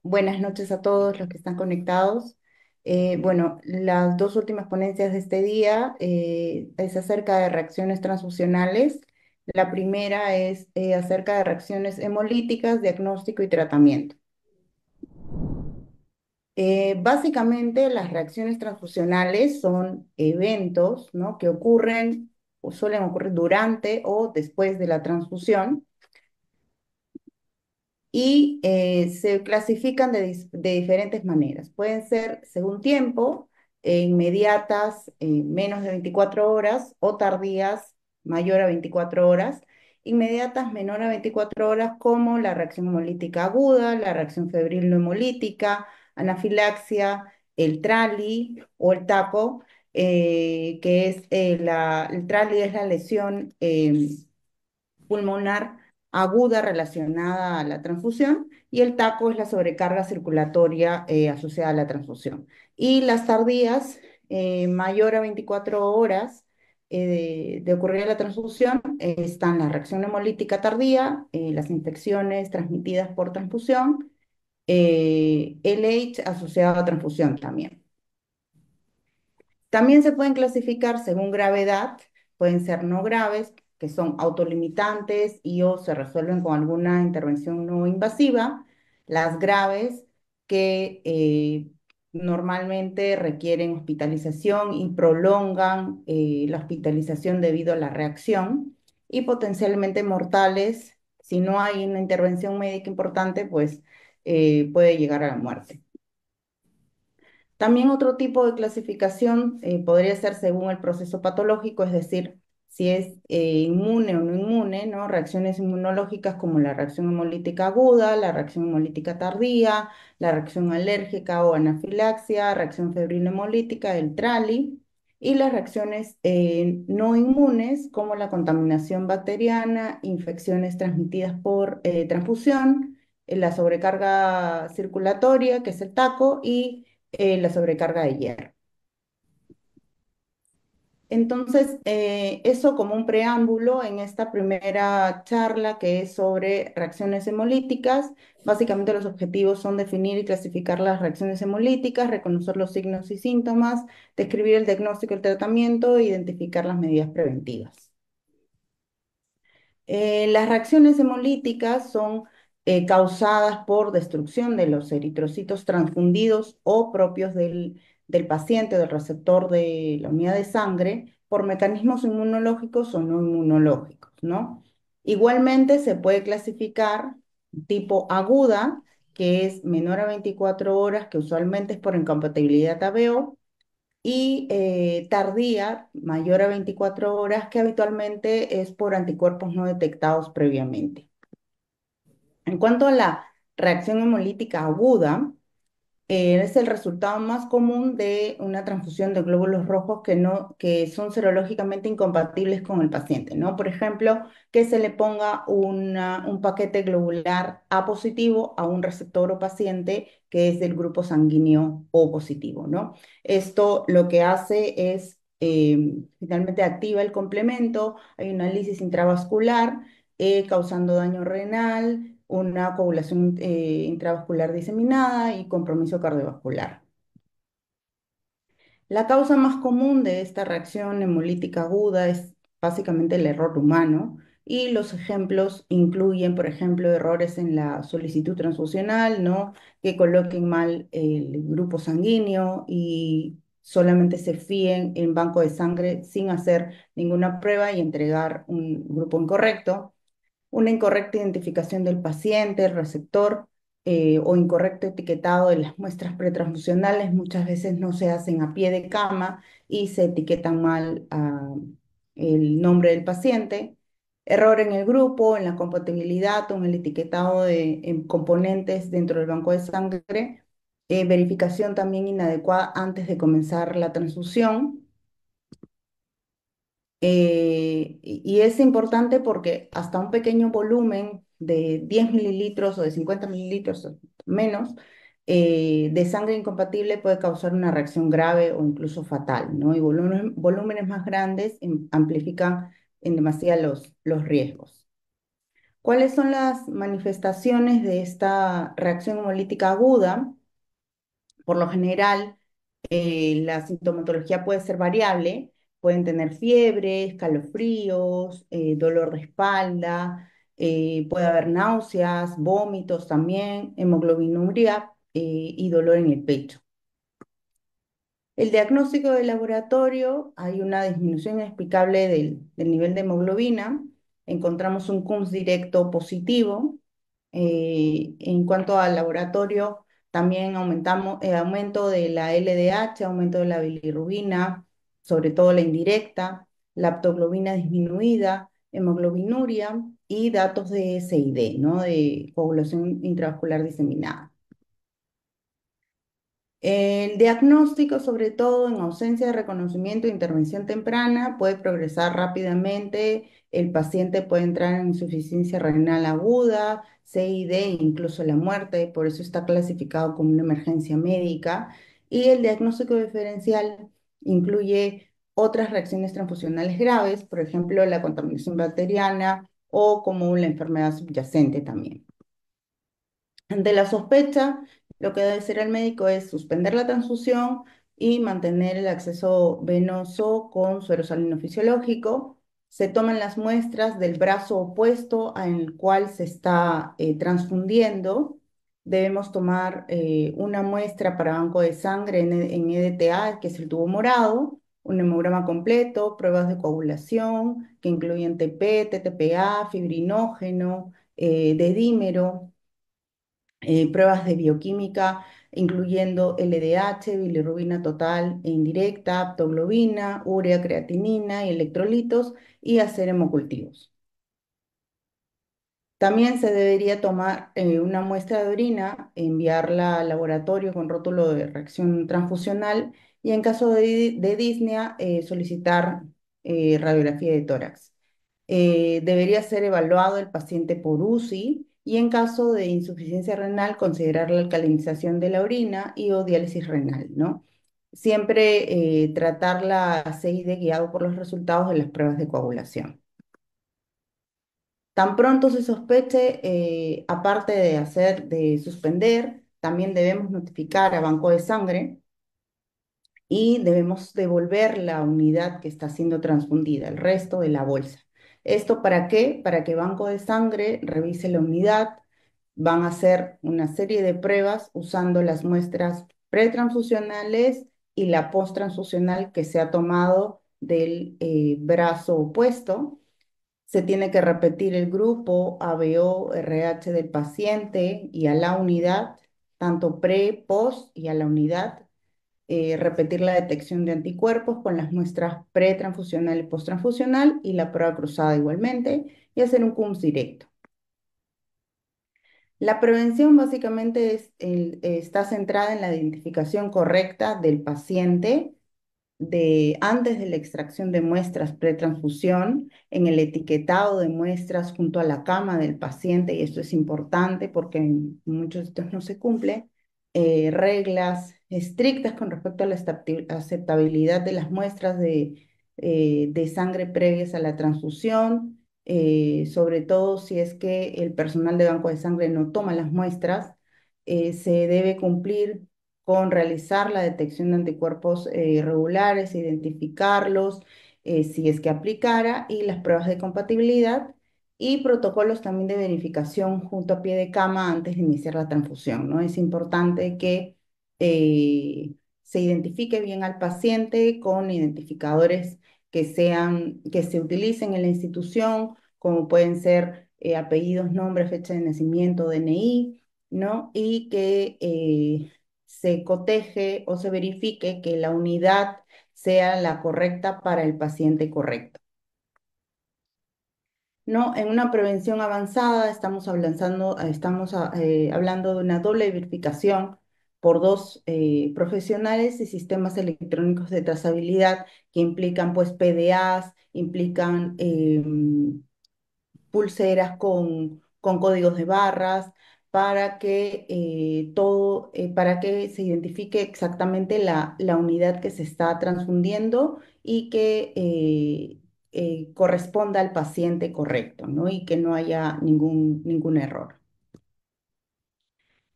Buenas noches a todos los que están conectados. Bueno, las dos últimas ponencias de este día es acerca de reacciones transfusionales. La primera es acerca de reacciones hemolíticas, diagnóstico y tratamiento. Básicamente, las reacciones transfusionales son eventos, ¿no?, que ocurren o suelen ocurrir durante o después de la transfusión y se clasifican de diferentes maneras. Pueden ser según tiempo, inmediatas, menos de 24 horas, o tardías, mayor a 24 horas. Inmediatas, menor a 24 horas, como la reacción hemolítica aguda, la reacción febril no hemolítica, anafilaxia, el TRALI o el TACO, que es el TRALI es la lesión pulmonar aguda relacionada a la transfusión, y el TACO es la sobrecarga circulatoria asociada a la transfusión. Y las tardías, mayor a 24 horas de ocurrir la transfusión, están la reacción hemolítica tardía, las infecciones transmitidas por transfusión, LH asociado a transfusión también. También se pueden clasificar según gravedad, pueden ser no graves, que son autolimitantes y o se resuelven con alguna intervención no invasiva; las graves, que normalmente requieren hospitalización y prolongan la hospitalización debido a la reacción; y potencialmente mortales, si no hay una intervención médica importante, pues puede llegar a la muerte. También otro tipo de clasificación podría ser según el proceso patológico, es decir, si es inmune o no inmune, ¿no? Reacciones inmunológicas como la reacción hemolítica aguda, la reacción hemolítica tardía, la reacción alérgica o anafilaxia, reacción febril hemolítica, el TRALI; y las reacciones no inmunes como la contaminación bacteriana, infecciones transmitidas por transfusión, la sobrecarga circulatoria, que es el TACO, y la sobrecarga de hierro. Entonces, eso como un preámbulo en esta primera charla, que es sobre reacciones hemolíticas. Básicamente los objetivos son definir y clasificar las reacciones hemolíticas, reconocer los signos y síntomas, describir el diagnóstico y el tratamiento e identificar las medidas preventivas. Las reacciones hemolíticas son causadas por destrucción de los eritrocitos transfundidos o propios del paciente, del receptor de la unidad de sangre, por mecanismos inmunológicos o no inmunológicos, ¿no? Igualmente se puede clasificar tipo aguda, que es menor a 24 horas, que usualmente es por incompatibilidad ABO, y tardía, mayor a 24 horas, que habitualmente es por anticuerpos no detectados previamente. En cuanto a la reacción hemolítica aguda, es el resultado más común de una transfusión de glóbulos rojos que son serológicamente incompatibles con el paciente, ¿no? Por ejemplo, que se le ponga un paquete globular A positivo a un receptor o paciente que es del grupo sanguíneo O positivo, ¿no? Esto lo que hace es, finalmente activa el complemento, hay una lisis intravascular, causando daño renal, una coagulación intravascular diseminada y compromiso cardiovascular. La causa más común de esta reacción hemolítica aguda es básicamente el error humano, y los ejemplos incluyen, por ejemplo, errores en la solicitud transfusional, ¿no? Que coloquen mal el grupo sanguíneo y solamente se fíen en banco de sangre sin hacer ninguna prueba y entregar un grupo incorrecto; una incorrecta identificación del paciente, el receptor, o incorrecto etiquetado de las muestras pretransfusionales. Muchas veces no se hacen a pie de cama y se etiquetan mal el nombre del paciente. Error en el grupo, en la compatibilidad o en el etiquetado de componentes dentro del banco de sangre. Verificación también inadecuada antes de comenzar la transfusión. Y es importante porque hasta un pequeño volumen de 10 mililitros o de 50 mililitros o menos de sangre incompatible puede causar una reacción grave o incluso fatal, ¿no? Y volúmenes más grandes amplifican en demasía los riesgos. ¿Cuáles son las manifestaciones de esta reacción hemolítica aguda? Por lo general, la sintomatología puede ser variable, pueden tener fiebre, escalofríos, dolor de espalda, puede haber náuseas, vómitos también, hemoglobinuria, y dolor en el pecho. El diagnóstico de laboratorio, hay una disminución inexplicable del nivel de hemoglobina, encontramos un CUMS directo positivo. En cuanto al laboratorio, también aumento de la LDH, aumento de la bilirrubina, sobre todo la indirecta, la aptoglobina disminuida, hemoglobinuria y datos de SID, ¿no? De coagulación intravascular diseminada. El diagnóstico, sobre todo en ausencia de reconocimiento e intervención temprana, puede progresar rápidamente. El paciente puede entrar en insuficiencia renal aguda, CID, e incluso la muerte, por eso está clasificado como una emergencia médica. Y el diagnóstico diferencial incluye otras reacciones transfusionales graves, por ejemplo, la contaminación bacteriana o como la enfermedad subyacente también. Ante la sospecha, lo que debe hacer el médico es suspender la transfusión y mantener el acceso venoso con suero salino fisiológico. Se toman las muestras del brazo opuesto en el cual se está transfundiendo. Debemos tomar una muestra para banco de sangre en EDTA, que es el tubo morado, un hemograma completo, pruebas de coagulación que incluyen TP, TTPA, fibrinógeno, dedímero, pruebas de bioquímica, incluyendo LDH, bilirrubina total e indirecta, aptoglobina, urea, creatinina y electrolitos, y hacer hemocultivos. También se debería tomar una muestra de orina, enviarla al laboratorio con rótulo de reacción transfusional y en caso de disnea, solicitar radiografía de tórax. Debería ser evaluado el paciente por UCI y en caso de insuficiencia renal, considerar la alcalinización de la orina y o diálisis renal, ¿no? Siempre tratar la CID guiado por los resultados de las pruebas de coagulación. Tan pronto se sospeche, aparte de suspender, también debemos notificar a Banco de Sangre y debemos devolver la unidad que está siendo transfundida, el resto de la bolsa. ¿Esto para qué? Para que Banco de Sangre revise la unidad. Van a hacer una serie de pruebas usando las muestras pretransfusionales y la posttransfusional que se ha tomado del brazo opuesto. Se tiene que repetir el grupo ABO, RH del paciente y a la unidad, tanto pre, post y a la unidad. Repetir la detección de anticuerpos con las muestras pretransfusional y posttransfusional y la prueba cruzada igualmente y hacer un CUMS directo. La prevención básicamente está centrada en la identificación correcta del paciente antes de la extracción de muestras pretransfusión, en el etiquetado de muestras junto a la cama del paciente, y esto es importante porque en muchos sitios no se cumple, reglas estrictas con respecto a la aceptabilidad de las muestras de sangre previas a la transfusión, sobre todo si es que el personal de banco de sangre no toma las muestras, se debe cumplir con realizar la detección de anticuerpos regulares, identificarlos, si es que aplicara, y las pruebas de compatibilidad y protocolos también de verificación junto a pie de cama antes de iniciar la transfusión, ¿no? Es importante que se identifique bien al paciente con identificadores que se utilicen en la institución, como pueden ser apellidos, nombre, fecha de nacimiento, DNI, ¿no? Y que se coteje o se verifique que la unidad sea la correcta para el paciente correcto. No, en una prevención avanzada estamos hablando de una doble verificación por dos profesionales y sistemas electrónicos de trazabilidad que implican pues PDAs, implican pulseras con códigos de barras para que se identifique exactamente la unidad que se está transfundiendo y que corresponda al paciente correcto, ¿no? Y que no haya ningún error.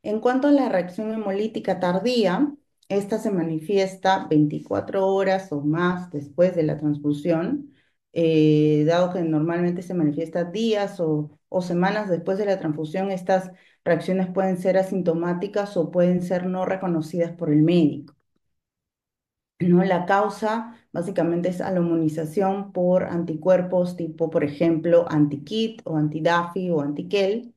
En cuanto a la reacción hemolítica tardía, esta se manifiesta 24 horas o más después de la transfusión, dado que normalmente se manifiesta días o semanas después de la transfusión. Estas reacciones pueden ser asintomáticas o pueden ser no reconocidas por el médico, ¿no? La causa básicamente es alomonización por anticuerpos tipo, por ejemplo, anti-KIT o anti-DAFI o anti-KEL,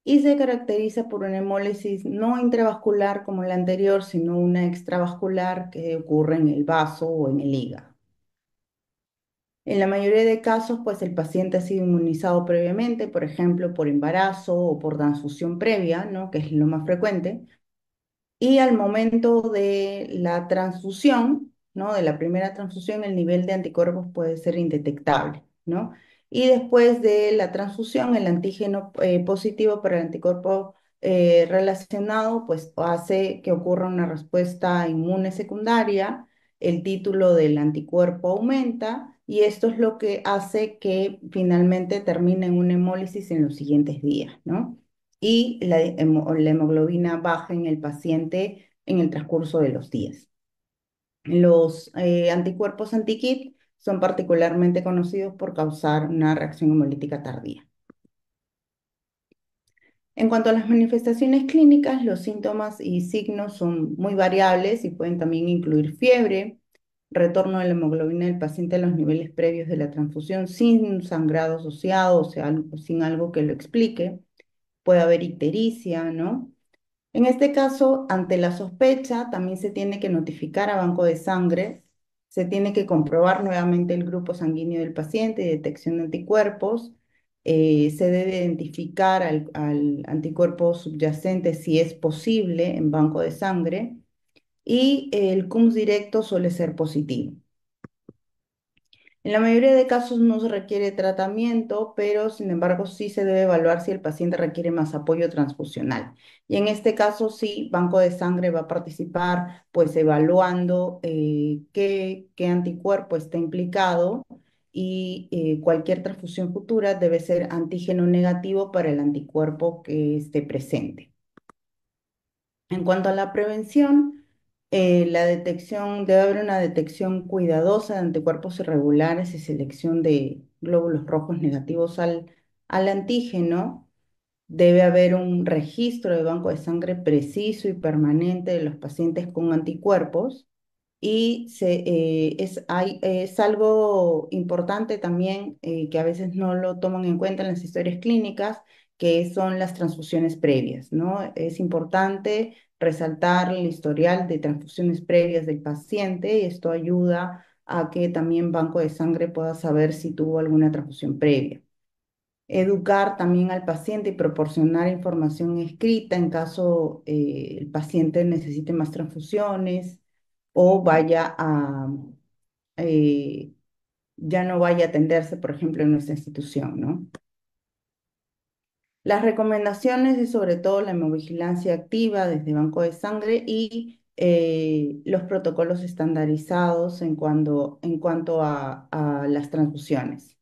y se caracteriza por una hemólisis no intravascular como la anterior, sino una extravascular que ocurre en el vaso o en el hígado. En la mayoría de casos, pues el paciente ha sido inmunizado previamente, por ejemplo, por embarazo o por transfusión previa, ¿no? Que es lo más frecuente. Y al momento de la transfusión, ¿no? De la primera transfusión, el nivel de anticuerpos puede ser indetectable, ¿no? Y después de la transfusión, el antígeno positivo para el anticuerpo relacionado, pues hace que ocurra una respuesta inmune secundaria, el título del anticuerpo aumenta y esto es lo que hace que finalmente termine en una hemólisis en los siguientes días, ¿no? Y la hemoglobina baja en el paciente en el transcurso de los días. Los anticuerpos anti-KIT son particularmente conocidos por causar una reacción hemolítica tardía. En cuanto a las manifestaciones clínicas, los síntomas y signos son muy variables y pueden también incluir fiebre, retorno de la hemoglobina del paciente a los niveles previos de la transfusión sin sangrado asociado, o sea, sin algo que lo explique. Puede haber ictericia, ¿no? En este caso, ante la sospecha, también se tiene que notificar a banco de sangre, se tiene que comprobar nuevamente el grupo sanguíneo del paciente y detección de anticuerpos, se debe identificar al anticuerpo subyacente si es posible en banco de sangre y el CUMS directo suele ser positivo. En la mayoría de casos no se requiere tratamiento, pero sin embargo sí se debe evaluar si el paciente requiere más apoyo transfusional. Y en este caso sí, Banco de Sangre va a participar pues evaluando qué anticuerpo está implicado y cualquier transfusión futura debe ser antígeno negativo para el anticuerpo que esté presente. En cuanto a la prevención, la detección, debe haber una detección cuidadosa de anticuerpos irregulares y selección de glóbulos rojos negativos al antígeno. Debe haber un registro de banco de sangre preciso y permanente de los pacientes con anticuerpos. Y es algo importante también que a veces no lo toman en cuenta en las historias clínicas, que son las transfusiones previas, ¿no? Es importante resaltar el historial de transfusiones previas del paciente y esto ayuda a que también Banco de Sangre pueda saber si tuvo alguna transfusión previa. Educar también al paciente y proporcionar información escrita en caso el paciente necesite más transfusiones o eh, ya no vaya a atenderse, por ejemplo, en nuestra institución, ¿no? Las recomendaciones es sobre todo la hemovigilancia activa desde banco de sangre y los protocolos estandarizados en cuanto a las transfusiones.